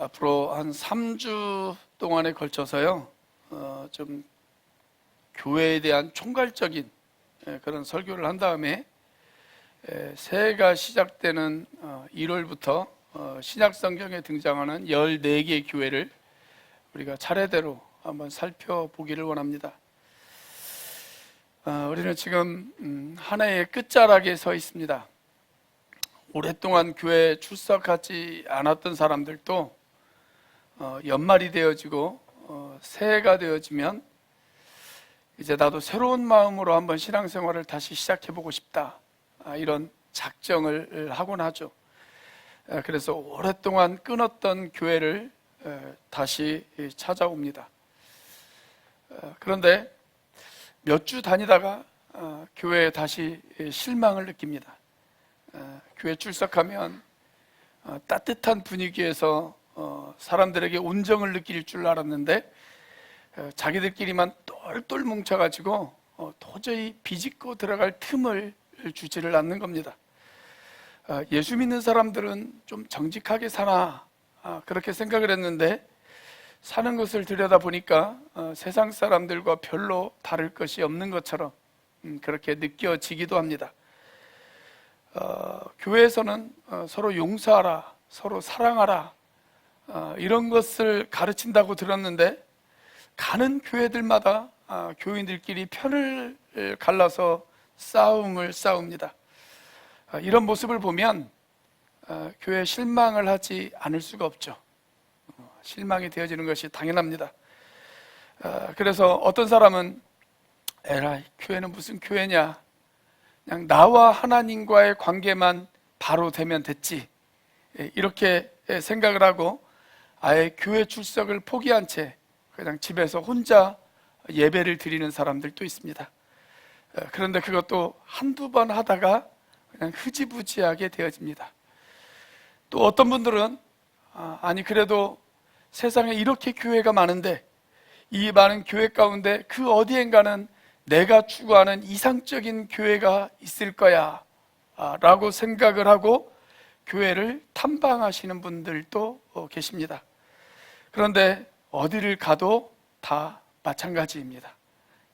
앞으로 한 3주 동안에 걸쳐서요, 좀 교회에 대한 총괄적인 그런 설교를 한 다음에 새해가 시작되는 1월부터 신약 성경에 등장하는 14개의 교회를 우리가 차례대로 한번 살펴보기를 원합니다. 우리는 지금 한 해의 끝자락에 서 있습니다. 오랫동안 교회에 출석하지 않았던 사람들도 연말이 되어지고 새해가 되어지면 이제 나도 새로운 마음으로 한번 신앙생활을 다시 시작해보고 싶다, 이런 작정을 하곤 하죠. 그래서 오랫동안 끊었던 교회를 다시 찾아옵니다. 그런데 몇 주 다니다가 교회에 다시 실망을 느낍니다. 교회 출석하면 따뜻한 분위기에서 사람들에게 온정을 느낄 줄 알았는데 자기들끼리만 똘똘 뭉쳐가지고 도저히 비집고 들어갈 틈을 주지를 않는 겁니다. 예수 믿는 사람들은 좀 정직하게 사나, 그렇게 생각을 했는데 사는 것을 들여다보니까 세상 사람들과 별로 다를 것이 없는 것처럼 그렇게 느껴지기도 합니다. 교회에서는 서로 용서하라, 서로 사랑하라, 이런 것을 가르친다고 들었는데 가는 교회들마다 교인들끼리 편을 갈라서 싸움을 싸웁니다. 이런 모습을 보면 교회에 실망을 하지 않을 수가 없죠. 실망이 되어지는 것이 당연합니다. 그래서 어떤 사람은 에라이, 교회는 무슨 교회냐, 그냥 나와 하나님과의 관계만 바로 되면 됐지, 이렇게 생각을 하고 아예 교회 출석을 포기한 채 그냥 집에서 혼자 예배를 드리는 사람들도 있습니다. 그런데 그것도 한두 번 하다가 그냥 흐지부지하게 되어집니다. 또 어떤 분들은 아니 그래도 세상에 이렇게 교회가 많은데 이 많은 교회 가운데 그 어디엔가는 내가 추구하는 이상적인 교회가 있을 거야 라고 생각을 하고 교회를 탐방하시는 분들도 계십니다. 그런데 어디를 가도 다 마찬가지입니다.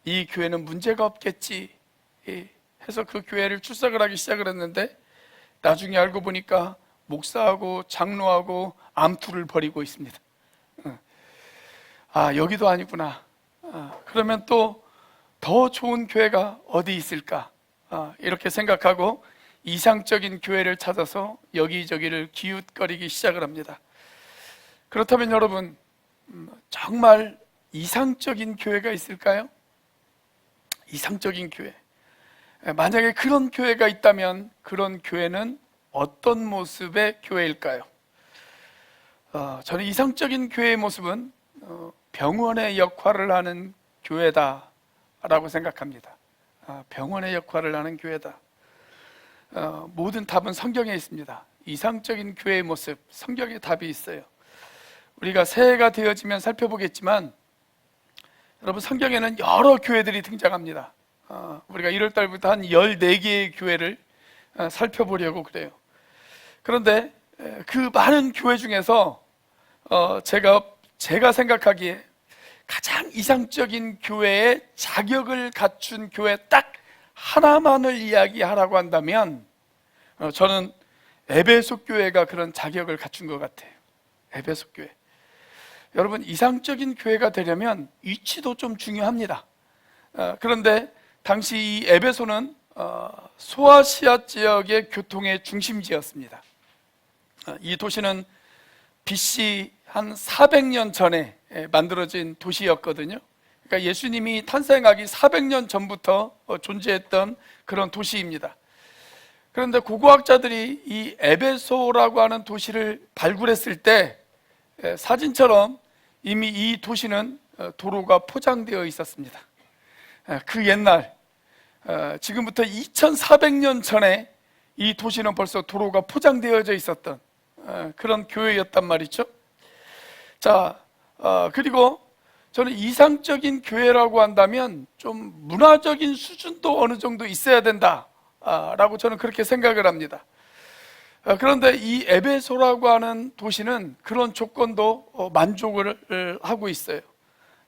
이 교회는 문제가 없겠지 해서 그 교회를 출석을 하기 시작을 했는데 나중에 알고 보니까 목사하고 장로하고 암투를 벌이고 있습니다. 여기도 아니구나. 그러면 또 더 좋은 교회가 어디 있을까? 이렇게 생각하고 이상적인 교회를 찾아서 여기저기를 기웃거리기 시작을 합니다. 그렇다면 여러분, 정말 이상적인 교회가 있을까요? 이상적인 교회. 만약에 그런 교회가 있다면 그런 교회는 어떤 모습의 교회일까요? 저는 이상적인 교회의 모습은 병원의 역할을 하는 교회다 라고 생각합니다. 병원의 역할을 하는 교회다. 모든 답은 성경에 있습니다. 이상적인 교회의 모습, 성경에 답이 있어요. 우리가 새해가 되어지면 살펴보겠지만 여러분, 성경에는 여러 교회들이 등장합니다. 우리가 1월 달부터 한 14개의 교회를 살펴보려고 그래요. 그런데 그 많은 교회 중에서 제가 생각하기에 가장 이상적인 교회의 자격을 갖춘 교회 딱 하나만을 이야기하라고 한다면 저는 에베소 교회가 그런 자격을 갖춘 것 같아요. 에베소 교회. 여러분, 이상적인 교회가 되려면 위치도 좀 중요합니다. 그런데 당시 이 에베소는 소아시아 지역의 교통의 중심지였습니다. 이 도시는 BC 한 400년 전에 만들어진 도시였거든요. 그러니까 예수님이 탄생하기 400년 전부터 존재했던 그런 도시입니다. 그런데 고고학자들이 이 에베소라고 하는 도시를 발굴했을 때 사진처럼 이미 이 도시는 도로가 포장되어 있었습니다. 그 옛날, 지금부터 2400년 전에 이 도시는 벌써 도로가 포장되어져 있었던 그런 교회였단 말이죠. 자, 그리고 저는 이상적인 교회라고 한다면 좀 문화적인 수준도 어느 정도 있어야 된다 라고 저는 그렇게 생각을 합니다. 그런데 이 에베소라고 하는 도시는 그런 조건도 만족을 하고 있어요.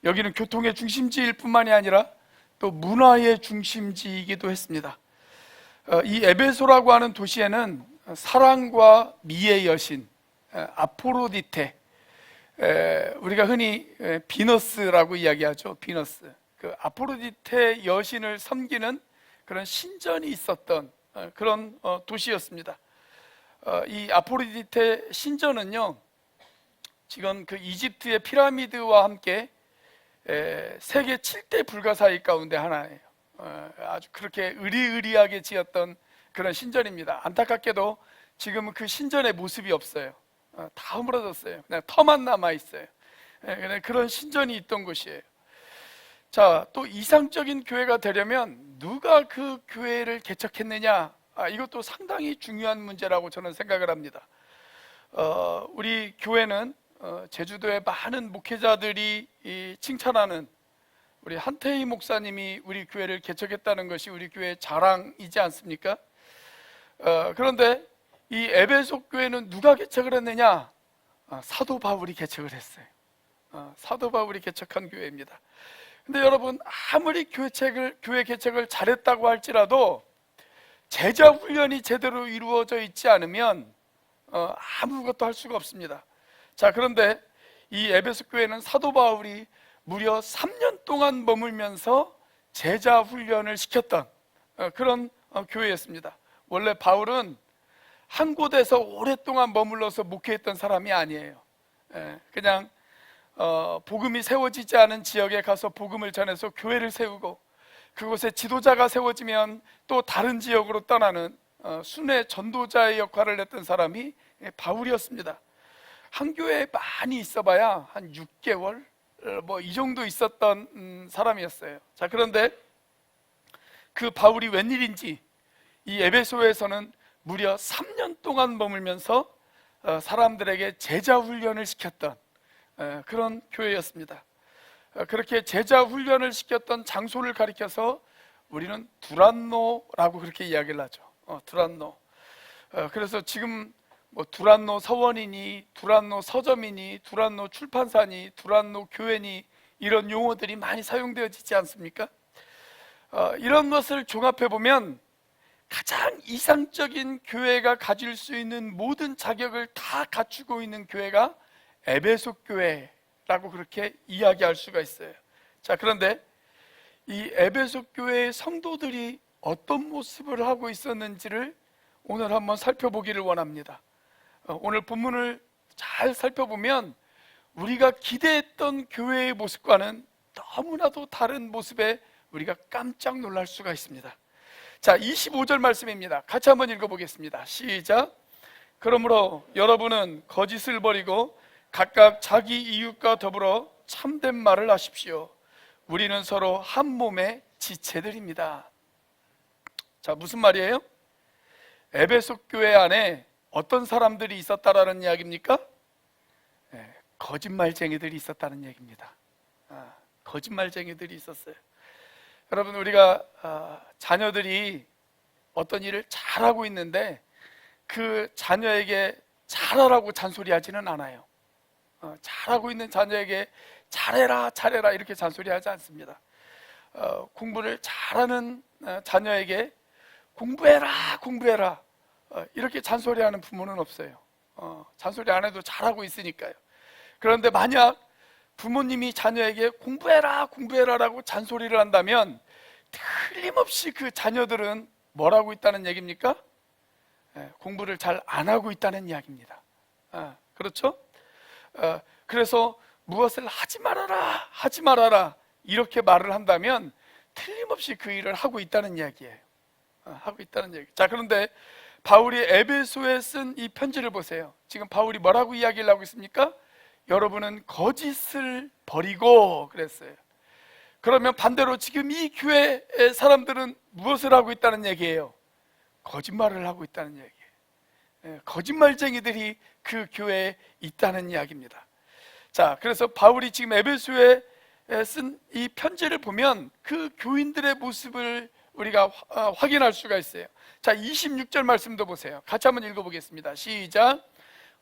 여기는 교통의 중심지일 뿐만이 아니라 또 문화의 중심지이기도 했습니다. 이 에베소라고 하는 도시에는 사랑과 미의 여신 아포로디테, 우리가 흔히 비너스라고 이야기하죠. 비너스, 그 아포로디테 여신을 섬기는 그런 신전이 있었던 그런 도시였습니다. 이 아포로디테 신전은요, 지금 그 이집트의 피라미드와 함께 세계 7대 불가사의 가운데 하나예요. 아주 그렇게 으리으리하게 지었던 그런 신전입니다. 안타깝게도 지금은 그 신전의 모습이 없어요. 다 허물어졌어요. 그냥 터만 남아 있어요. 그런 신전이 있던 곳이에요. 자, 또 이상적인 교회가 되려면 누가 그 교회를 개척했느냐, 이것도 상당히 중요한 문제라고 저는 생각을 합니다. 우리 교회는 제주도의 많은 목회자들이 칭찬하는 우리 한태희 목사님이 우리 교회를 개척했다는 것이 우리 교회의 자랑이지 않습니까? 그런데 이 에베소 교회는 누가 개척을 했느냐? 사도 바울이 개척을 했어요. 사도 바울이 개척한 교회입니다. 근데 여러분, 아무리 교회 개척을 잘했다고 할지라도 제자 훈련이 제대로 이루어져 있지 않으면 아무것도 할 수가 없습니다. 자, 그런데 이 에베소 교회는 사도 바울이 무려 3년 동안 머물면서 제자 훈련을 시켰던 그런 교회였습니다. 원래 바울은 한 곳에서 오랫동안 머물러서 목회했던 사람이 아니에요. 그냥 복음이 세워지지 않은 지역에 가서 복음을 전해서 교회를 세우고, 그곳에 지도자가 세워지면 또 다른 지역으로 떠나는 순회 전도자의 역할을 했던 사람이 바울이었습니다. 한 교회에 많이 있어봐야 한 6개월 뭐 이 정도 있었던 사람이었어요. 자, 그런데 그 바울이 웬일인지 이 에베소에서는 무려 3년 동안 머물면서 사람들에게 제자 훈련을 시켰던 그런 교회였습니다. 그렇게 제자 훈련을 시켰던 장소를 가리켜서 우리는 두란노라고 그렇게 이야기를 하죠. 두란노. 그래서 지금 뭐 두란노 서원이니, 두란노 서점이니, 두란노 출판사니, 두란노 교회니, 이런 용어들이 많이 사용되어지지 않습니까? 이런 것을 종합해 보면 가장 이상적인 교회가 가질 수 있는 모든 자격을 다 갖추고 있는 교회가 에베소 교회라고 그렇게 이야기할 수가 있어요. 자, 그런데 이 에베소 교회의 성도들이 어떤 모습을 하고 있었는지를 오늘 한번 살펴보기를 원합니다. 오늘 본문을 잘 살펴보면 우리가 기대했던 교회의 모습과는 너무나도 다른 모습에 우리가 깜짝 놀랄 수가 있습니다. 자, 25절 말씀입니다. 같이 한번 읽어보겠습니다. 시작. 그러므로 여러분은 거짓을 버리고 각각 자기 이웃과 더불어 참된 말을 하십시오. 우리는 서로 한 몸의 지체들입니다. 자, 무슨 말이에요? 에베소 교회 안에 어떤 사람들이 있었다라는 이야기입니까? 거짓말쟁이들이 있었다는 얘기입니다. 거짓말쟁이들이 있었어요. 여러분, 우리가 자녀들이 어떤 일을 잘하고 있는데 그 자녀에게 잘하라고 잔소리하지는 않아요. 잘하고 있는 자녀에게 잘해라 잘해라 이렇게 잔소리하지 않습니다. 공부를 잘하는 자녀에게 공부해라 공부해라 이렇게 잔소리하는 부모는 없어요. 잔소리 안 해도 잘하고 있으니까요. 그런데 만약 부모님이 자녀에게 공부해라 공부해라라고 잔소리를 한다면 틀림없이 그 자녀들은 뭘 하고 있다는 얘기입니까? 공부를 잘 안 하고 있다는 이야기입니다. 그렇죠? 그래서 무엇을 하지 말아라 하지 말아라 이렇게 말을 한다면 틀림없이 그 일을 하고 있다는 이야기예요. 하고 있다는 얘기. 자, 그런데 바울이 에베소에 쓴 이 편지를 보세요. 지금 바울이 뭐라고 이야기를 하고 있습니까? 여러분은 거짓을 버리고 그랬어요. 그러면 반대로 지금 이 교회의 사람들은 무엇을 하고 있다는 얘기예요? 거짓말을 하고 있다는 얘기예요. 거짓말쟁이들이 그 교회에 있다는 이야기입니다. 자, 그래서 바울이 지금 에베소에 쓴 이 편지를 보면 그 교인들의 모습을 우리가 확인할 수가 있어요. 자, 26절 말씀도 보세요. 같이 한번 읽어보겠습니다. 시작.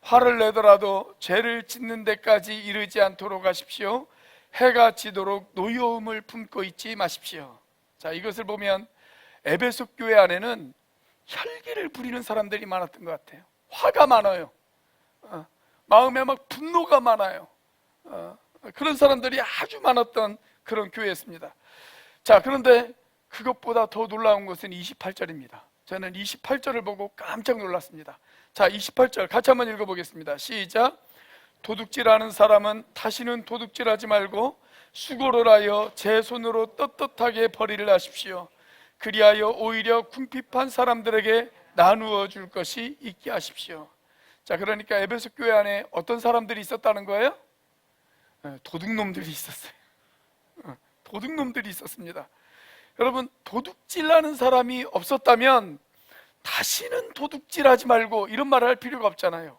화를 내더라도 죄를 짓는 데까지 이르지 않도록 하십시오. 해가 지도록 노여움을 품고 있지 마십시오. 자, 이것을 보면 에베소 교회 안에는 혈기를 부리는 사람들이 많았던 것 같아요. 화가 많아요. 마음에 막 분노가 많아요. 그런 사람들이 아주 많았던 그런 교회였습니다. 자, 그런데 그것보다 더 놀라운 것은 28절입니다. 저는 28절을 보고 깜짝 놀랐습니다. 자, 28절 같이 한번 읽어보겠습니다. 시작. 도둑질하는 사람은 다시는 도둑질하지 말고 수고를 하여 제 손으로 떳떳하게 벌이를 하십시오. 그리하여 오히려 궁핍한 사람들에게 나누어 줄 것이 있게 하십시오. 자, 그러니까 에베소 교회 안에 어떤 사람들이 있었다는 거예요? 도둑놈들이 있었어요. 도둑놈들이 있었습니다. 여러분, 도둑질하는 사람이 없었다면 다시는 도둑질하지 말고 이런 말을 할 필요가 없잖아요.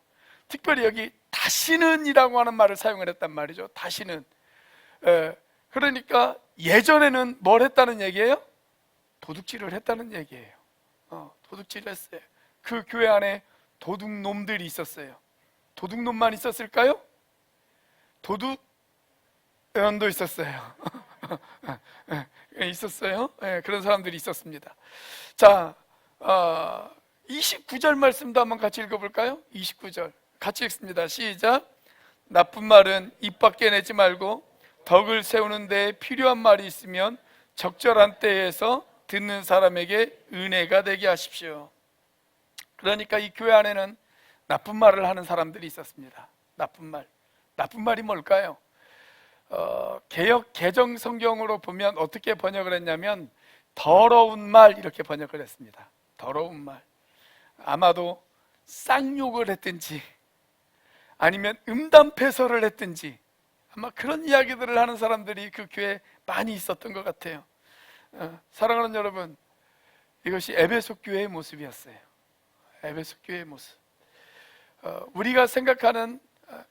특별히 여기 다시는 이라고 하는 말을 사용을 했단 말이죠. 다시는. 그러니까 예전에는 뭘 했다는 얘기예요? 도둑질을 했다는 얘기예요. 도둑질을 했어요. 그 교회 안에 도둑놈들이 있었어요. 도둑놈만 있었을까요? 도둑년도 있었어요. 있었어요. 그런 사람들이 있었습니다. 자, 29절 말씀도 한번 같이 읽어볼까요? 29절 같이 읽습니다. 시작. 나쁜 말은 입 밖에 내지 말고 덕을 세우는 데 필요한 말이 있으면 적절한 때에서 듣는 사람에게 은혜가 되게 하십시오. 그러니까 이 교회 안에는 나쁜 말을 하는 사람들이 있었습니다. 나쁜 말. 나쁜 말이 뭘까요? 개역 개정 성경으로 보면 어떻게 번역을 했냐면 더러운 말 이렇게 번역을 했습니다. 더러운 말. 아마도 쌍욕을 했든지 아니면 음담패설을 했든지 아마 그런 이야기들을 하는 사람들이 그 교회에 많이 있었던 것 같아요. 사랑하는 여러분, 이것이 에베소 교회의 모습이었어요. 에베소 교회의 모습. 우리가 생각하는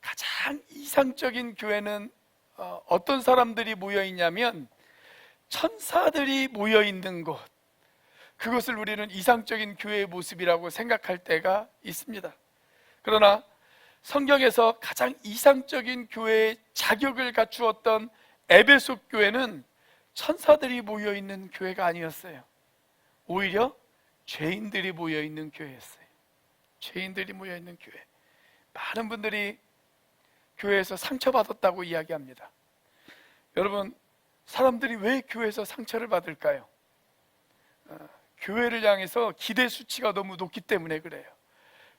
가장 이상적인 교회는 어떤 사람들이 모여 있냐면 천사들이 모여 있는 곳, 그것을 우리는 이상적인 교회의 모습이라고 생각할 때가 있습니다. 그러나 성경에서 가장 이상적인 교회의 자격을 갖추었던 에베소 교회는 천사들이 모여 있는 교회가 아니었어요. 오히려 죄인들이 모여 있는 교회였어요. 죄인들이 모여 있는 교회. 많은 분들이 교회에서 상처받았다고 이야기합니다. 여러분, 사람들이 왜 교회에서 상처를 받을까요? 교회를 향해서 기대 수치가 너무 높기 때문에 그래요.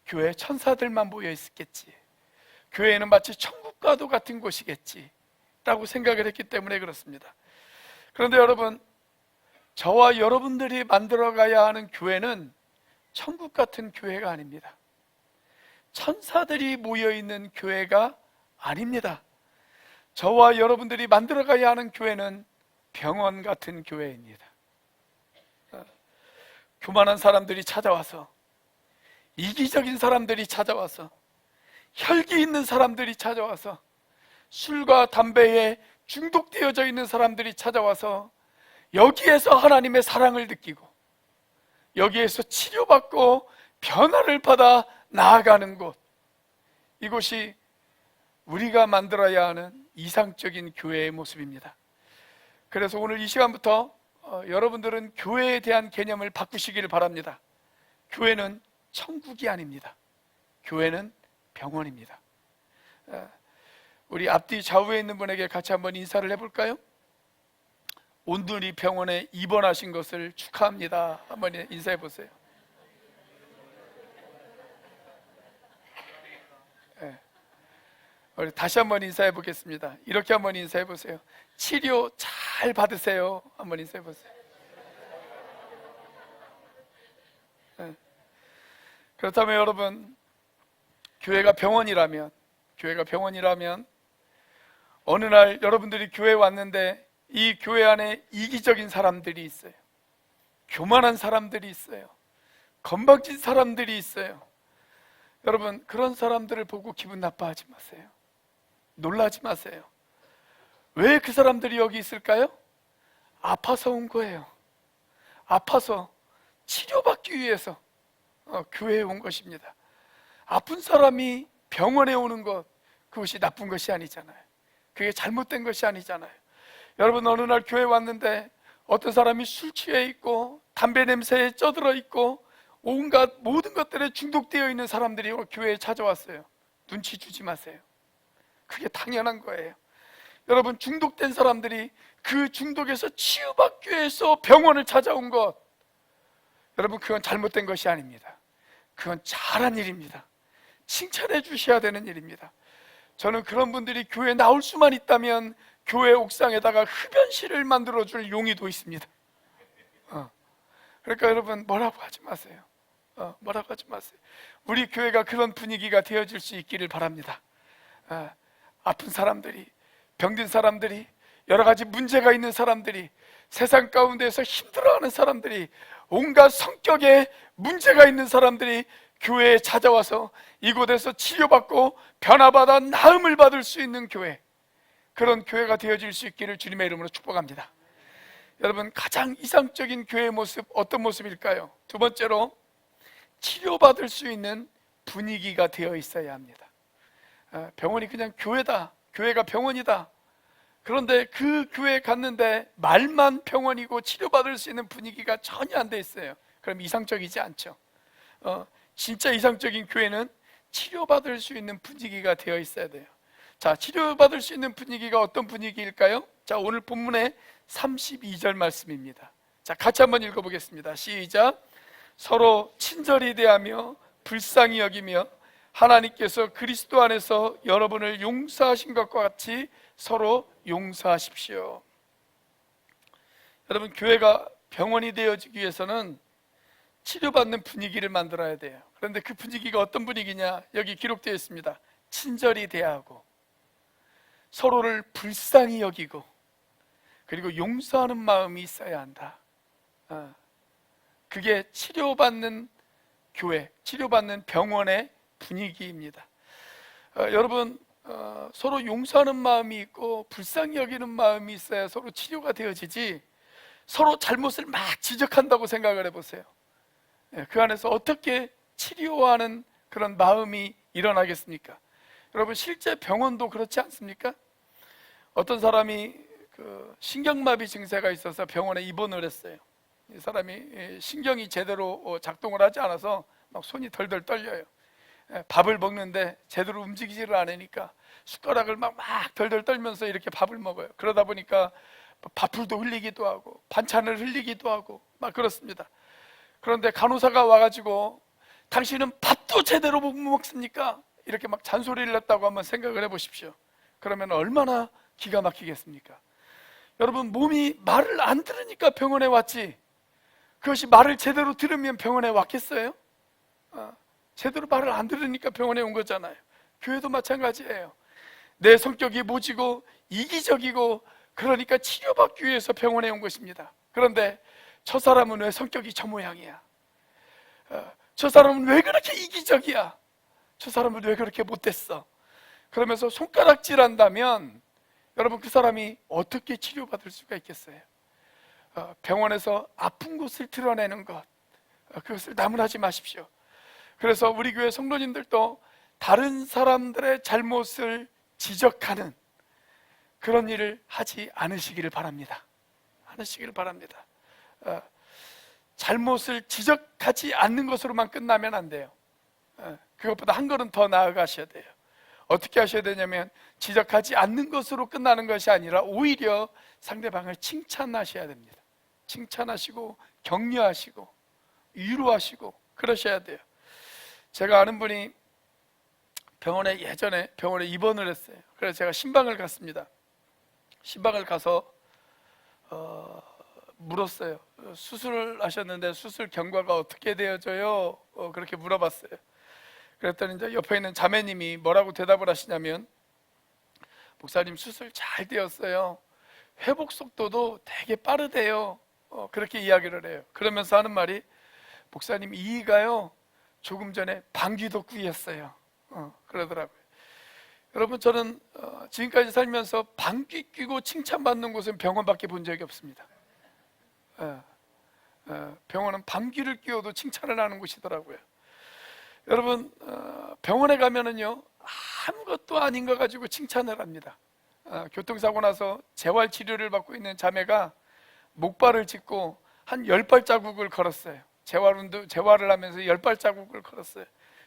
교회에 천사들만 모여 있었겠지, 교회는 마치 천국과도 같은 곳이겠지 라고 생각을 했기 때문에 그렇습니다. 그런데 여러분, 저와 여러분들이 만들어가야 하는 교회는 천국 같은 교회가 아닙니다. 천사들이 모여있는 교회가 아닙니다. 저와 여러분들이 만들어가야 하는 교회는 병원 같은 교회입니다. 교만한 사람들이 찾아와서, 이기적인 사람들이 찾아와서, 혈기 있는 사람들이 찾아와서, 술과 담배에 중독되어져 있는 사람들이 찾아와서 여기에서 하나님의 사랑을 느끼고 여기에서 치료받고 변화를 받아 나아가는 곳, 이곳이 우리가 만들어야 하는 이상적인 교회의 모습입니다. 그래서 오늘 이 시간부터 여러분들은 교회에 대한 개념을 바꾸시기를 바랍니다. 교회는 천국이 아닙니다. 교회는 병원입니다. 우리 앞뒤 좌우에 있는 분에게 같이 한번 인사를 해볼까요? 온누리 병원에 입원하신 것을 축하합니다. 한번 인사해 보세요. 네. 우리 다시 한번 인사해 보겠습니다. 이렇게 한번 인사해 보세요. 치료 잘 받으세요. 한번 인사해 보세요. 네. 그렇다면 여러분, 교회가 병원이라면 어느 날 여러분들이 교회에 왔는데 이 교회 안에 이기적인 사람들이 있어요. 교만한 사람들이 있어요. 건방진 사람들이 있어요. 여러분, 그런 사람들을 보고 기분 나빠하지 마세요. 놀라지 마세요. 왜 그 사람들이 여기 있을까요? 아파서 온 거예요. 아파서 치료받기 위해서 교회에 온 것입니다. 아픈 사람이 병원에 오는 것, 그것이 나쁜 것이 아니잖아요. 그게 잘못된 것이 아니잖아요. 여러분, 어느 날 교회에 왔는데 어떤 사람이 술 취해 있고 담배 냄새에 쪄들어 있고 온갖 모든 것들에 중독되어 있는 사람들이 교회에 찾아왔어요. 눈치 주지 마세요. 그게 당연한 거예요. 여러분, 중독된 사람들이 그 중독에서 치유받기 위해서 병원을 찾아온 것, 여러분, 그건 잘못된 것이 아닙니다. 그건 잘한 일입니다. 칭찬해 주셔야 되는 일입니다. 저는 그런 분들이 교회에 나올 수만 있다면 교회 옥상에다가 흡연실을 만들어줄 용의도 있습니다. 그러니까 여러분, 뭐라고 하지 마세요. 뭐라고 하지 마세요. 우리 교회가 그런 분위기가 되어질 수 있기를 바랍니다. 아픈 사람들이, 병든 사람들이, 여러 가지 문제가 있는 사람들이, 세상 가운데서 힘들어하는 사람들이, 온갖 성격에 문제가 있는 사람들이 교회에 찾아와서 이곳에서 치료받고 변화받아 나음을 받을 수 있는 교회, 그런 교회가 되어질 수 있기를 주님의 이름으로 축복합니다. 여러분, 가장 이상적인 교회의 모습, 어떤 모습일까요? 두 번째로, 치료받을 수 있는 분위기가 되어 있어야 합니다. 병원이 그냥 교회다, 교회가 병원이다, 그런데 그 교회에 갔는데 말만 병원이고 치료받을 수 있는 분위기가 전혀 안 돼 있어요. 그럼 이상적이지 않죠. 진짜 이상적인 교회는 치료받을 수 있는 분위기가 되어 있어야 돼요. 자, 치료받을 수 있는 분위기가 어떤 분위기일까요? 자, 오늘 본문의 32절 말씀입니다. 자, 같이 한번 읽어보겠습니다. 시작. 서로 친절히 대하며 불쌍히 여기며 하나님께서 그리스도 안에서 여러분을 용서하신 것과 같이 서로 용서하십시오. 여러분, 교회가 병원이 되어지기 위해서는 치료받는 분위기를 만들어야 돼요. 그런데 그 분위기가 어떤 분위기냐? 여기 기록되어 있습니다. 친절히 대하고 서로를 불쌍히 여기고 그리고 용서하는 마음이 있어야 한다. 그게 치료받는 교회, 치료받는 병원의 분위기입니다. 여러분, 서로 용서하는 마음이 있고 불쌍히 여기는 마음이 있어야 서로 치료가 되어지지, 서로 잘못을 막 지적한다고 생각을 해보세요. 그 안에서 어떻게 치료하는 그런 마음이 일어나겠습니까? 여러분, 실제 병원도 그렇지 않습니까? 어떤 사람이 신경마비 증세가 있어서 병원에 입원을 했어요. 이 사람이 신경이 제대로 작동을 하지 않아서 막 손이 덜덜 떨려요. 밥을 먹는데 제대로 움직이지를 않으니까 숟가락을 막 덜덜 떨면서 이렇게 밥을 먹어요. 그러다 보니까 밥풀도 흘리기도 하고 반찬을 흘리기도 하고 막 그렇습니다. 그런데 간호사가 와가지고 당신은 밥도 제대로 못 먹습니까? 이렇게 막 잔소리를 했다고 한번 생각을 해보십시오. 그러면 얼마나 기가 막히겠습니까? 여러분, 몸이 말을 안 들으니까 병원에 왔지, 그것이 말을 제대로 들으면 병원에 왔겠어요? 제대로 말을 안 들으니까 병원에 온 거잖아요. 교회도 마찬가지예요. 내 성격이 모지고 이기적이고 그러니까 치료받기 위해서 병원에 온 것입니다. 그런데 저 사람은 왜 성격이 저 모양이야? 저 사람은 왜 그렇게 이기적이야? 저 사람은 왜 그렇게 못됐어? 그러면서 손가락질한다면 여러분, 그 사람이 어떻게 치료받을 수가 있겠어요? 병원에서 아픈 곳을 드러내는 것, 그것을 나무라지 마십시오. 그래서 우리 교회 성도님들도 다른 사람들의 잘못을 지적하는 그런 일을 하지 않으시기를 바랍니다. 않으시기를 바랍니다. 잘못을 지적하지 않는 것으로만 끝나면 안 돼요. 그것보다 한 걸음 더 나아가셔야 돼요. 어떻게 하셔야 되냐면, 지적하지 않는 것으로 끝나는 것이 아니라 오히려 상대방을 칭찬하셔야 됩니다. 칭찬하시고 격려하시고 위로하시고 그러셔야 돼요. 제가 아는 분이 예전에 병원에 입원을 했어요. 그래서 제가 신방을 갔습니다. 신방을 가서 물었어요. 수술을 하셨는데 수술 경과가 어떻게 되어져요? 그렇게 물어봤어요. 그랬더니 이제 옆에 있는 자매님이 뭐라고 대답을 하시냐면, 목사님, 수술 잘 되었어요. 회복 속도도 되게 빠르대요. 그렇게 이야기를 해요. 그러면서 하는 말이, 목사님, 이가요 조금 전에 방귀도 뀌었어요. 그러더라고요. 여러분, 저는 지금까지 살면서 방귀 뀌고 칭찬받는 곳은 병원밖에 본 적이 없습니다. 병원은 방귀를 뀌어도 칭찬을 하는 곳이더라고요. 여러분, 병원에 가면은요, 아무것도 아닌 거 가지고 칭찬을 합니다. 교통사고 나서 재활치료를 받고 있는 자매가 목발을 짚고 한 10발자국을 걸었어요. 재활을 하면서 10발자국을 걸었어요.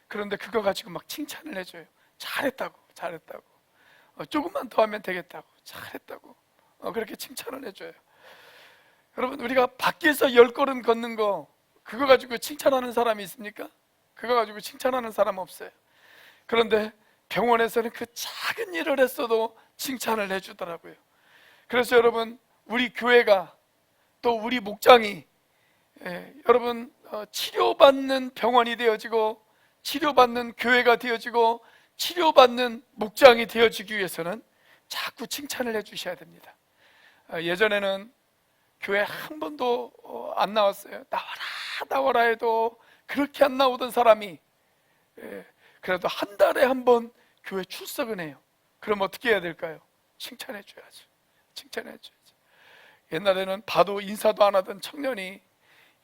그런데 그거 가지고 막 칭찬을 해줘요. 잘했다고. 조금만 더 하면 되겠다고. 잘했다고. 그렇게 칭찬을 해줘요. 여러분, 우리가 밖에서 10걸음 걷는 거, 그거 가지고 칭찬하는 사람이 있습니까? 그거 가지고 칭찬하는 사람 없어요. 그런데 병원에서는 그 작은 일을 했어도 칭찬을 해주더라고요. 그래서 여러분, 우리 교회가 또 우리 목장이 여러분, 치료받는 병원이 되어지고 치료받는 교회가 되어지고 치료받는 목장이 되어지기 위해서는 자꾸 칭찬을 해주셔야 됩니다. 예전에는 교회 한 번도 안 나왔어요. 나와라 해도 그렇게 안 나오던 사람이 그래도 한 달에 한 번 교회 출석은 해요. 그럼 어떻게 해야 될까요? 칭찬해 줘야죠. 옛날에는 봐도 인사도 안 하던 청년이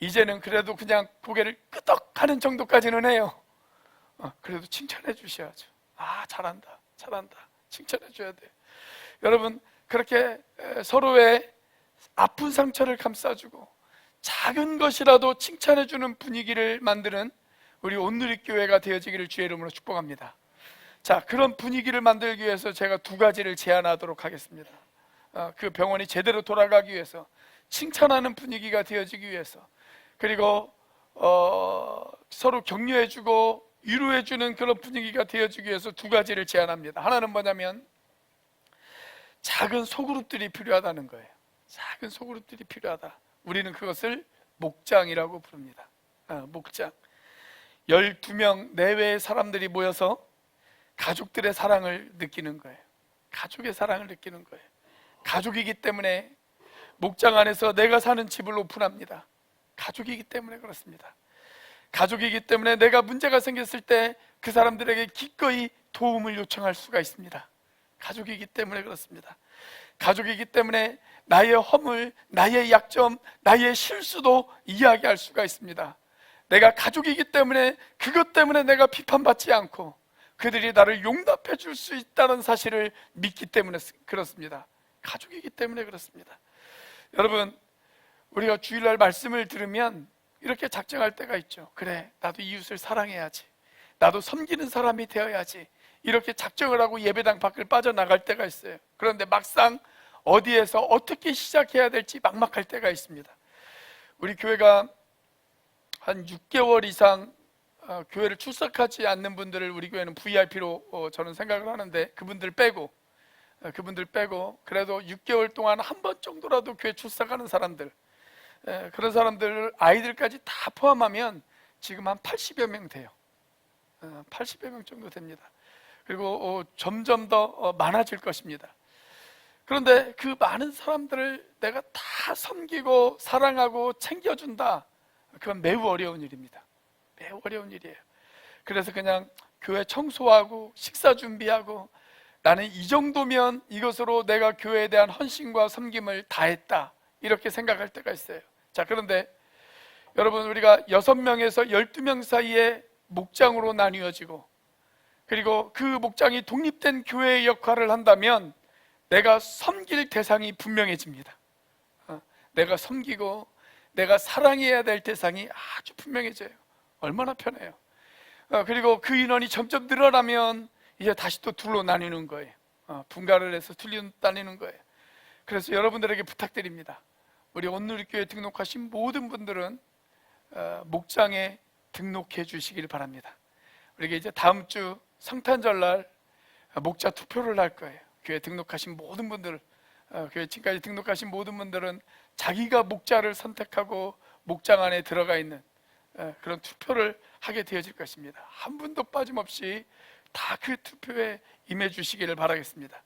이제는 그래도 그냥 고개를 끄덕하는 정도까지는 해요. 그래도 칭찬해 주셔야죠. 잘한다. 칭찬해 줘야 돼요. 여러분, 그렇게 서로의 아픈 상처를 감싸주고 작은 것이라도 칭찬해 주는 분위기를 만드는 우리 온누리교회가 되어지기를 주의 이름으로 축복합니다. 자, 그런 분위기를 만들기 위해서 제가 2가지를 제안하도록 하겠습니다. 그 병원이 제대로 돌아가기 위해서, 칭찬하는 분위기가 되어지기 위해서, 그리고 서로 격려해주고 위로해주는 그런 분위기가 되어지기 위해서 2가지를 제안합니다. 하나는 뭐냐면 작은 소그룹들이 필요하다는 거예요. 작은 소그룹들이 필요하다. 우리는 그것을 목장이라고 부릅니다. 목장. 12명 내외의 사람들이 모여서 가족들의 사랑을 느끼는 거예요. 가족의 사랑을 느끼는 거예요. 가족이기 때문에 목장 안에서 내가 사는 집을 오픈합니다. 가족이기 때문에 그렇습니다. 가족이기 때문에 내가 문제가 생겼을 때 그 사람들에게 기꺼이 도움을 요청할 수가 있습니다. 가족이기 때문에 그렇습니다. 가족이기 때문에 나의 허물, 나의 약점, 나의 실수도 이야기할 수가 있습니다. 내가 가족이기 때문에 그것 때문에 내가 비판받지 않고 그들이 나를 용납해 줄 수 있다는 사실을 믿기 때문에 그렇습니다. 가족이기 때문에 그렇습니다. 여러분, 우리가 주일날 말씀을 들으면 이렇게 작정할 때가 있죠. 그래, 나도 이웃을 사랑해야지. 나도 섬기는 사람이 되어야지. 이렇게 작정을 하고 예배당 밖을 빠져나갈 때가 있어요. 그런데 막상 어디에서 어떻게 시작해야 될지 막막할 때가 있습니다. 우리 교회가 한 6개월 이상 교회를 출석하지 않는 분들을 우리 교회는 VIP로 저는 생각을 하는데, 그분들 빼고 그래도 6개월 동안 한 번 정도라도 교회 출석하는 사람들, 그런 사람들 아이들까지 다 포함하면 지금 한 80여 명 돼요. 80여 명 정도 됩니다. 그리고 점점 더 많아질 것입니다. 그런데 그 많은 사람들을 내가 다 섬기고 사랑하고 챙겨준다, 그건 매우 어려운 일입니다. 매우 어려운 일이에요. 그래서 그냥 교회 청소하고 식사 준비하고 나는 이 정도면 이것으로 내가 교회에 대한 헌신과 섬김을 다했다, 이렇게 생각할 때가 있어요. 자, 그런데 여러분, 우리가 6명에서 12명 사이에 목장으로 나뉘어지고, 그리고 그 목장이 독립된 교회의 역할을 한다면 내가 섬길 대상이 분명해집니다. 내가 섬기고 내가 사랑해야 될 대상이 아주 분명해져요. 얼마나 편해요. 그리고 그 인원이 점점 늘어나면 이제 다시 또 둘로 나뉘는 거예요. 분가를 해서 둘로 나뉘는 거예요. 그래서 여러분들에게 부탁드립니다. 우리 온누리교회 등록하신 모든 분들은 목장에 등록해 주시길 바랍니다. 우리가 이제 다음 주 성탄절날 목자 투표를 할 거예요. 교회 등록하신 모든 분들, 교회 지금까지 등록하신 모든 분들은 자기가 목자를 선택하고 목장 안에 들어가 있는 그런 투표를 하게 되어질 것입니다. 한 분도 빠짐없이 다 그 투표에 임해 주시기를 바라겠습니다.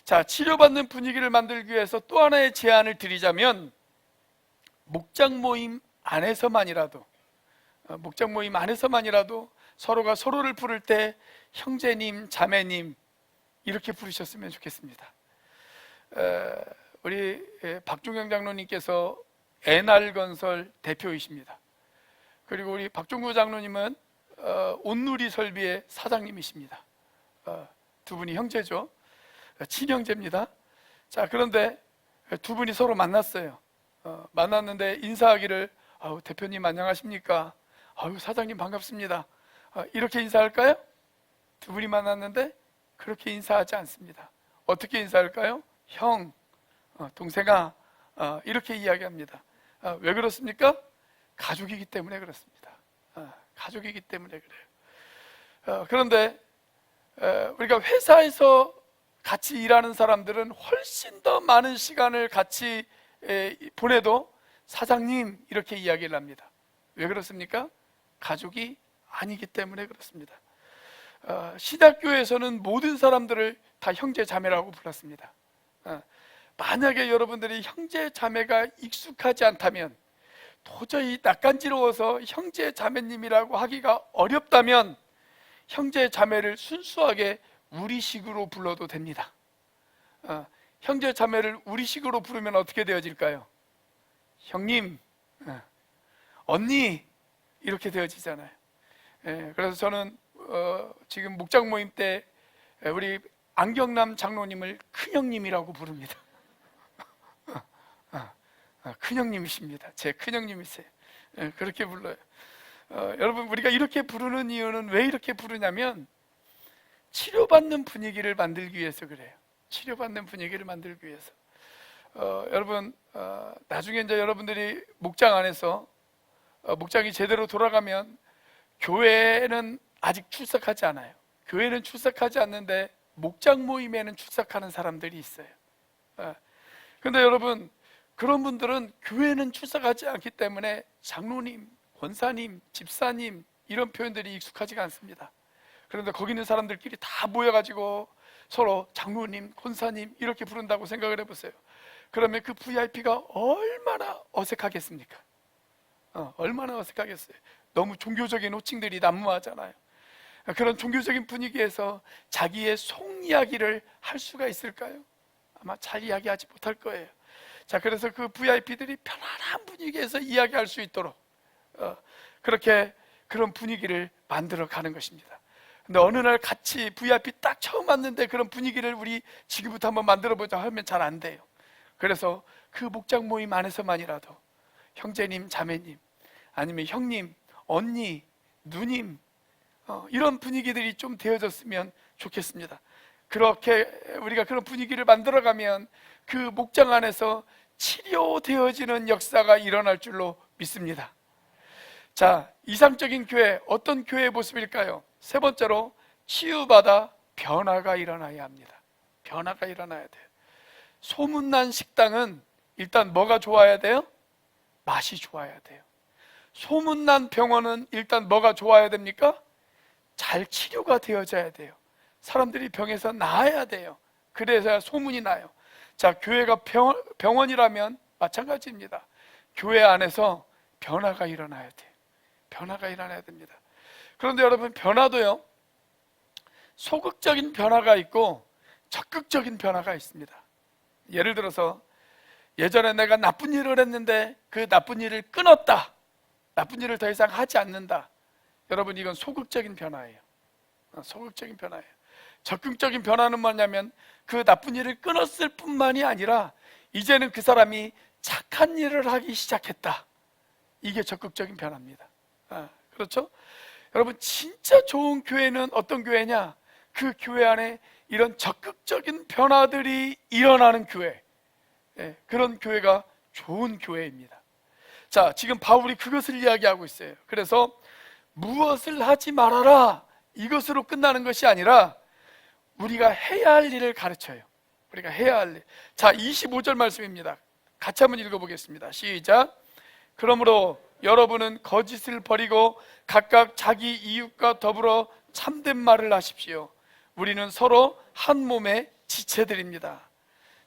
자, 치료받는 분위기를 만들기 위해서 또 하나의 제안을 드리자면, 목장 모임 안에서만이라도 서로가 서로를 부를 때 형제님, 자매님 이렇게 부르셨으면 좋겠습니다. 우리 박종경 장로님께서 NR건설 대표이십니다. 그리고 우리 박종구 장로님은 온누리 설비의 사장님이십니다. 두 분이 형제죠. 친형제입니다. 자, 그런데 두 분이 서로 만났어요. 만났는데 인사하기를 대표님 안녕하십니까? 사장님 반갑습니다. 이렇게 인사할까요? 두 분이 만났는데 그렇게 인사하지 않습니다. 어떻게 인사할까요? 형, 동생아, 이렇게 이야기합니다. 왜 그렇습니까? 가족이기 때문에 그렇습니다. 가족이기 때문에 그래요. 그런데 우리가 회사에서 같이 일하는 사람들은 훨씬 더 많은 시간을 같이 보내도 사장님 이렇게 이야기를 합니다. 왜 그렇습니까? 가족이 아니기 때문에 그렇습니다. 신학교에서는 모든 사람들을 다 형제 자매라고 불렀습니다. 만약에 여러분들이 형제 자매가 익숙하지 않다면, 도저히 낯간지러워서 형제 자매님이라고 하기가 어렵다면 형제 자매를 순수하게 우리식으로 불러도 됩니다. 형제 자매를 우리식으로 부르면 어떻게 되어질까요? 형님, 언니 이렇게 되어지잖아요. 그래서 저는 지금 목장 모임 때 우리 안경남 장로님을 큰형님이라고 부릅니다. 큰형님이십니다. 제 큰형님이세요. 그렇게 불러요. 여러분, 우리가 이렇게 부르는 이유는 왜 이렇게 부르냐면 치료받는 분위기를 만들기 위해서 그래요. 치료받는 분위기를 만들기 위해서. 여러분, 나중에 이제 여러분들이 목장 안에서 목장이 제대로 돌아가면 교회는 아직 출석하지 않아요. 교회는 출석하지 않는데 목장 모임에는 출석하는 사람들이 있어요. 그런데 여러분, 그런 분들은 교회는 출석하지 않기 때문에 장로님, 권사님, 집사님 이런 표현들이 익숙하지가 않습니다. 그런데 거기 있는 사람들끼리 다 모여가지고 서로 장로님, 권사님 이렇게 부른다고 생각을 해보세요. 그러면 그 VIP가 얼마나 어색하겠습니까? 얼마나 어색하겠어요. 너무 종교적인 호칭들이 난무하잖아요. 그런 종교적인 분위기에서 자기의 속 이야기를 할 수가 있을까요? 아마 잘 이야기하지 못할 거예요. 자, 그래서 그 VIP들이 편안한 분위기에서 이야기할 수 있도록 그렇게 그런 분위기를 만들어 가는 것입니다. 근데 어느 날 같이 VIP 딱 처음 왔는데 그런 분위기를 우리 지금부터 한번 만들어 보자 하면 잘 안 돼요. 그래서 그 목장 모임 안에서만이라도 형제님, 자매님, 아니면 형님, 언니, 누님 이런 분위기들이 좀 되어졌으면 좋겠습니다. 그렇게 우리가 그런 분위기를 만들어가면 그 목장 안에서 치료되어지는 역사가 일어날 줄로 믿습니다. 자, 이상적인 교회, 어떤 교회의 모습일까요? 세 번째로, 치유받아 변화가 일어나야 합니다. 변화가 일어나야 돼요. 소문난 식당은 일단 뭐가 좋아야 돼요? 맛이 좋아야 돼요. 소문난 병원은 일단 뭐가 좋아야 됩니까? 잘 치료가 되어져야 돼요. 사람들이 병에서 나아야 돼요. 그래서야 소문이 나요. 자, 교회가 병원이라면 마찬가지입니다. 교회 안에서 변화가 일어나야 돼요. 변화가 일어나야 됩니다. 그런데 여러분, 변화도요, 소극적인 변화가 있고 적극적인 변화가 있습니다. 예를 들어서 예전에 내가 나쁜 일을 했는데 그 나쁜 일을 끊었다, 나쁜 일을 더 이상 하지 않는다. 여러분, 이건 소극적인 변화예요. 소극적인 변화예요. 적극적인 변화는 뭐냐면 그 나쁜 일을 끊었을 뿐만이 아니라 이제는 그 사람이 착한 일을 하기 시작했다. 이게 적극적인 변화입니다. 그렇죠? 여러분, 진짜 좋은 교회는 어떤 교회냐? 그 교회 안에 이런 적극적인 변화들이 일어나는 교회, 그런 교회가 좋은 교회입니다. 자, 지금 바울이 그것을 이야기하고 있어요. 그래서 무엇을 하지 말아라, 이것으로 끝나는 것이 아니라 우리가 해야 할 일을 가르쳐요. 우리가 해야 할 일. 자, 25절 말씀입니다. 같이 한번 읽어보겠습니다. 시작. 그러므로 여러분은 거짓을 버리고 각각 자기 이웃과 더불어 참된 말을 하십시오. 우리는 서로 한 몸의 지체들입니다.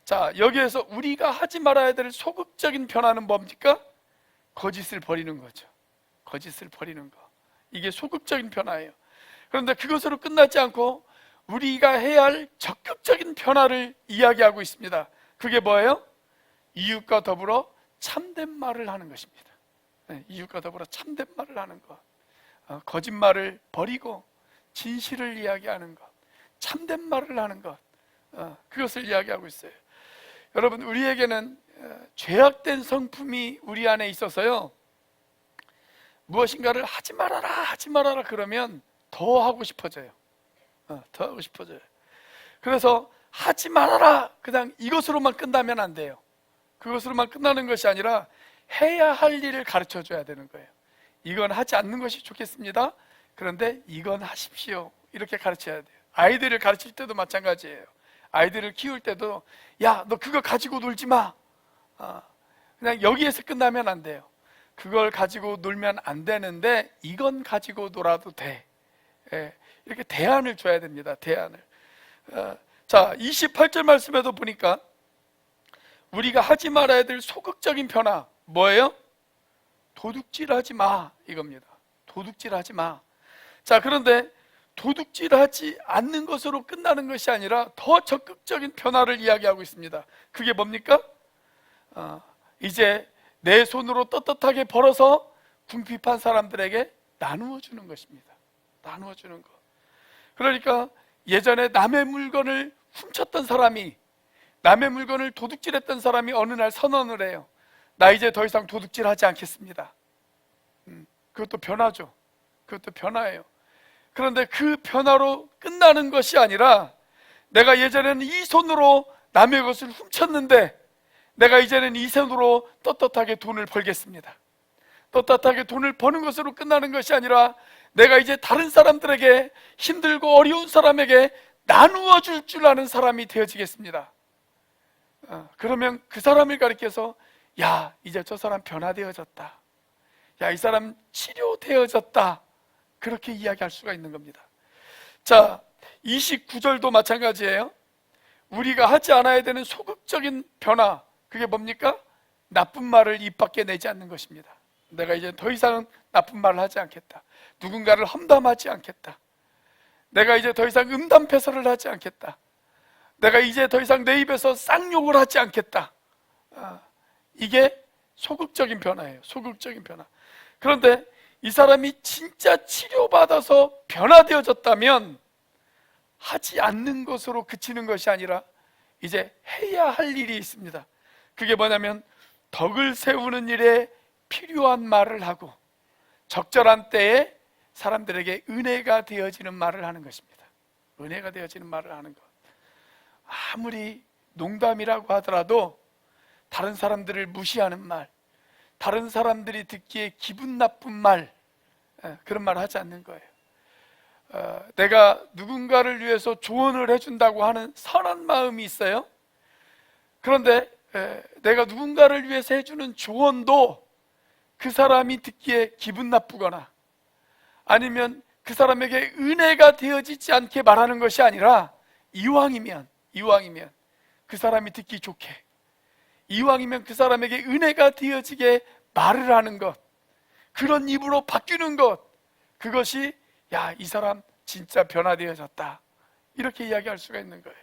자, 여기에서 우리가 하지 말아야 될 소극적인 변화는 뭡니까? 거짓을 버리는 거죠. 거짓을 버리는 거. 이게 소극적인 변화예요. 그런데 그것으로 끝나지 않고 우리가 해야 할 적극적인 변화를 이야기하고 있습니다. 그게 뭐예요? 이웃과 더불어 참된 말을 하는 것입니다. 이웃과 더불어 참된 말을 하는 것, 거짓말을 버리고 진실을 이야기하는 것, 참된 말을 하는 것, 그것을 이야기하고 있어요. 여러분, 우리에게는 죄악된 성품이 우리 안에 있어서요, 무엇인가를 하지 말아라 그러면 더 하고 싶어져요. 더 하고 싶어져요. 그래서 하지 말아라, 그냥 이것으로만 끝나면 안 돼요. 그것으로만 끝나는 것이 아니라 해야 할 일을 가르쳐 줘야 되는 거예요. 이건 하지 않는 것이 좋겠습니다. 그런데 이건 하십시오. 이렇게 가르쳐야 돼요. 아이들을 가르칠 때도 마찬가지예요. 아이들을 키울 때도, 야, 너 그거 가지고 놀지 마. 그냥 여기에서 끝나면 안 돼요. 그걸 가지고 놀면 안 되는데 이건 가지고 놀아도 돼. 이렇게 대안을 줘야 됩니다. 대안을. 자, 28절 말씀에도 보니까 우리가 하지 말아야 될 소극적인 변화 뭐예요? 도둑질하지 마, 이겁니다. 도둑질하지 마. 자, 그런데 도둑질하지 않는 것으로 끝나는 것이 아니라 더 적극적인 변화를 이야기하고 있습니다. 그게 뭡니까? 이제 내 손으로 떳떳하게 벌어서 궁핍한 사람들에게 나누어 주는 것입니다. 나누어 주는 것. 그러니까 예전에 남의 물건을 훔쳤던 사람이, 남의 물건을 도둑질했던 사람이 어느 날 선언을 해요. 나 이제 더 이상 도둑질하지 않겠습니다. 그것도 변화죠. 그것도 변화예요. 그런데 그 변화로 끝나는 것이 아니라, 내가 예전에는 이 손으로 남의 것을 훔쳤는데 내가 이제는 이 손으로 떳떳하게 돈을 벌겠습니다. 떳떳하게 돈을 버는 것으로 끝나는 것이 아니라 내가 이제 다른 사람들에게, 힘들고 어려운 사람에게 나누어 줄 아는 사람이 되어지겠습니다. 그러면 그 사람을 가리켜서, 야, 이제 저 사람 변화되어졌다. 야, 이 사람 치료되어졌다. 그렇게 이야기할 수가 있는 겁니다. 자, 29절도 마찬가지예요. 우리가 하지 않아야 되는 소극적인 변화, 그게 뭡니까? 나쁜 말을 입 밖에 내지 않는 것입니다. 내가 이제 더 이상 나쁜 말을 하지 않겠다. 누군가를 험담하지 않겠다. 내가 이제 더 이상 음담패설을 하지 않겠다. 내가 이제 더 이상 내 입에서 쌍욕을 하지 않겠다. 이게 소극적인 변화예요. 소극적인 변화. 그런데 이 사람이 진짜 치료받아서 변화되어졌다면 하지 않는 것으로 그치는 것이 아니라 이제 해야 할 일이 있습니다. 그게 뭐냐면 덕을 세우는 일에 필요한 말을 하고 적절한 때에 사람들에게 은혜가 되어지는 말을 하는 것입니다. 은혜가 되어지는 말을 하는 것. 아무리 농담이라고 하더라도 다른 사람들을 무시하는 말, 다른 사람들이 듣기에 기분 나쁜 말, 그런 말 하지 않는 거예요. 내가 누군가를 위해서 조언을 해준다고 하는 선한 마음이 있어요. 그런데 내가 누군가를 위해서 해주는 조언도 그 사람이 듣기에 기분 나쁘거나 아니면 그 사람에게 은혜가 되어지지 않게 말하는 것이 아니라 이왕이면 그 사람이 듣기 좋게, 이왕이면 그 사람에게 은혜가 되어지게 말을 하는 것, 그런 입으로 바뀌는 것, 그것이 야, 이 사람 진짜 변화되어졌다, 이렇게 이야기할 수가 있는 거예요.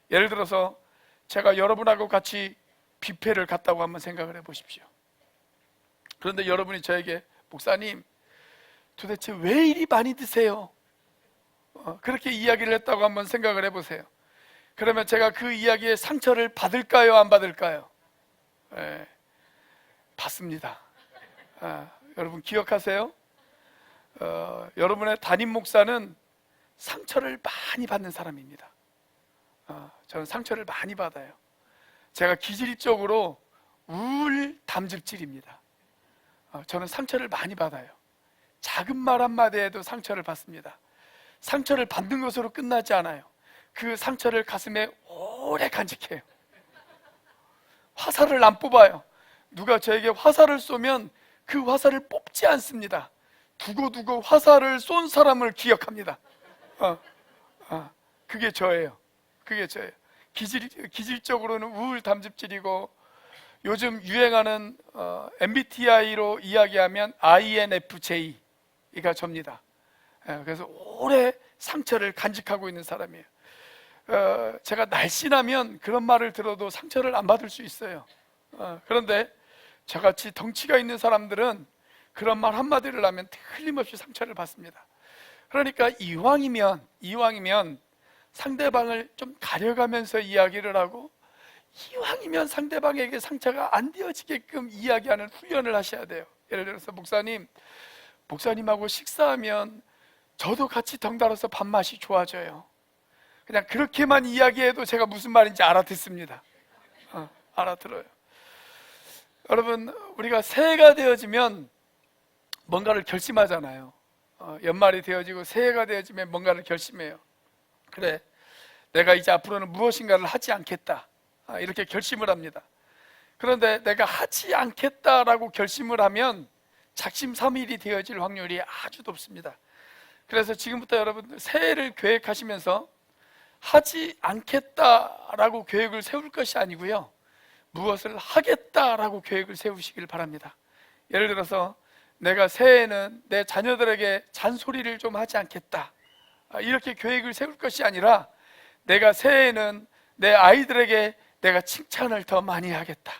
예를 들어서 제가 여러분하고 같이 뷔페를 갔다고 한번 생각을 해보십시오. 그런데 여러분이 저에게 목사님 도대체 왜 이리 많이 드세요? 그렇게 이야기를 했다고 한번 생각을 해보세요. 그러면 제가 그 이야기에 상처를 받을까요, 안 받을까요? 받습니다. 여러분 기억하세요? 여러분의 담임 목사는 상처를 많이 받는 사람입니다. 저는 상처를 많이 받아요. 제가 기질적으로 우울담즙질입니다. 저는 상처를 많이 받아요. 작은 말 한마디에도 상처를 받습니다. 상처를 받는 것으로 끝나지 않아요. 그 상처를 가슴에 오래 간직해요. 화살을 안 뽑아요. 누가 저에게 화살을 쏘면 그 화살을 뽑지 않습니다. 두고두고 화살을 쏜 사람을 기억합니다. 그게 저예요. 그게 저예요. 기질적으로는 우울담즙질이고, 요즘 유행하는 MBTI로 이야기하면 INFJ가 접니다. 그래서 오래 상처를 간직하고 있는 사람이에요. 제가 날씬하면 그런 말을 들어도 상처를 안 받을 수 있어요. 그런데 저같이 덩치가 있는 사람들은 그런 말 한마디를 하면 틀림없이 상처를 받습니다. 그러니까 이왕이면 상대방을 좀 가려가면서 이야기를 하고, 이왕이면 상대방에게 상처가 안 되어지게끔 이야기하는 훈련을 하셔야 돼요. 예를 들어서 목사님하고 식사하면 저도 같이 덩달아서 밥맛이 좋아져요. 그냥 그렇게만 이야기해도 제가 무슨 말인지 알아듣습니다. 알아들어요. 여러분, 우리가 새해가 되어지면 뭔가를 결심하잖아요. 연말이 되어지고 새해가 되어지면 뭔가를 결심해요. 그래, 내가 이제 앞으로는 무엇인가를 하지 않겠다, 이렇게 결심을 합니다. 그런데 내가 하지 않겠다라고 결심을 하면 작심삼일이 되어질 확률이 아주 높습니다. 그래서 지금부터 여러분들 새해를 계획하시면서 하지 않겠다라고 계획을 세울 것이 아니고요, 무엇을 하겠다라고 계획을 세우시길 바랍니다. 예를 들어서 내가 새해에는 내 자녀들에게 잔소리를 좀 하지 않겠다, 이렇게 계획을 세울 것이 아니라 내가 새해에는 내 아이들에게 내가 칭찬을 더 많이 하겠다,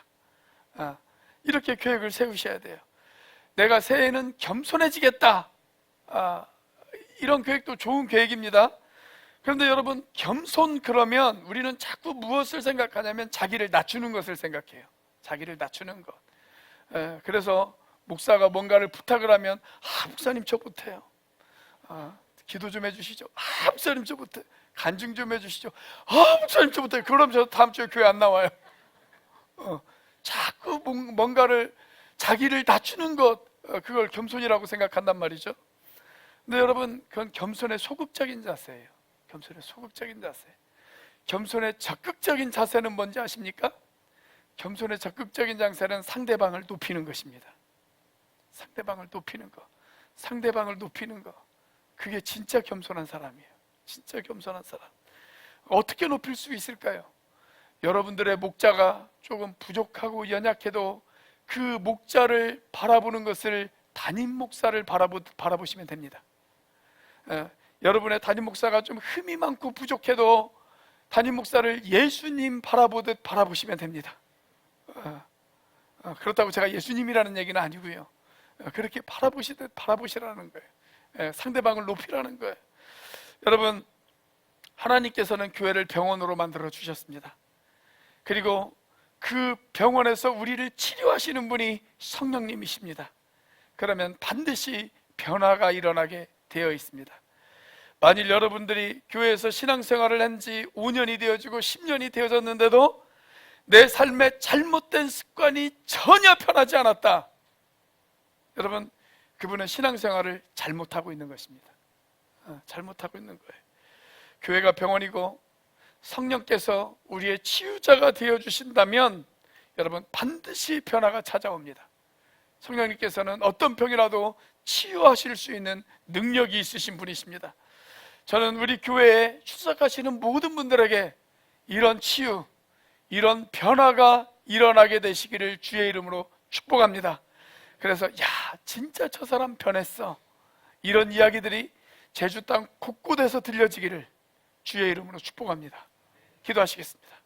이렇게 계획을 세우셔야 돼요. 내가 새해에는 겸손해지겠다, 이런 계획도 좋은 계획입니다. 그런데 여러분, 겸손 그러면 우리는 자꾸 무엇을 생각하냐면 자기를 낮추는 것을 생각해요. 자기를 낮추는 것. 그래서 목사가 뭔가를 부탁을 하면, 목사님 저 못해요. 기도 좀 해주시죠. 목사님 저 못해. 간증 좀 해주시죠. 목사님 저 못해요. 그럼 저 다음 주에 교회 안 나와요. 자꾸 뭔가를, 자기를 낮추는 것, 그걸 겸손이라고 생각한단 말이죠. 근데 여러분, 그건 겸손의 소극적인 자세예요. 겸손의 소극적인 자세. 겸손의 적극적인 자세는 뭔지 아십니까? 겸손의 적극적인 자세는 상대방을 높이는 것입니다. 상대방을 높이는 것, 상대방을 높이는 것, 그게 진짜 겸손한 사람이에요. 진짜 겸손한 사람. 어떻게 높일 수 있을까요? 여러분들의 목자가 조금 부족하고 연약해도 그 목자를 바라보는 것을 담임 목사를 바라보시면 됩니다. 여러분의 담임 목사가 좀 흠이 많고 부족해도 담임 목사를 예수님 바라보듯 바라보시면 됩니다. 그렇다고 제가 예수님이라는 얘기는 아니고요, 그렇게 바라보시듯 바라보시라는 거예요. 상대방을 높이라는 거예요. 여러분, 하나님께서는 교회를 병원으로 만들어 주셨습니다. 그리고 그 병원에서 우리를 치료하시는 분이 성령님이십니다. 그러면 반드시 변화가 일어나게 되어 있습니다. 만일 여러분들이 교회에서 신앙생활을 한 지 5년이 되어지고 10년이 되어졌는데도 내 삶의 잘못된 습관이 전혀 변하지 않았다, 여러분, 그분은 신앙생활을 잘못하고 있는 것입니다. 잘못하고 있는 거예요. 교회가 병원이고 성령께서 우리의 치유자가 되어주신다면 여러분, 반드시 변화가 찾아옵니다. 성령님께서는 어떤 병이라도 치유하실 수 있는 능력이 있으신 분이십니다. 저는 우리 교회에 출석하시는 모든 분들에게 이런 치유, 이런 변화가 일어나게 되시기를 주의 이름으로 축복합니다. 그래서 진짜 저 사람 변했어, 이런 이야기들이 제주 땅 곳곳에서 들려지기를 주의 이름으로 축복합니다. 기도하시겠습니다.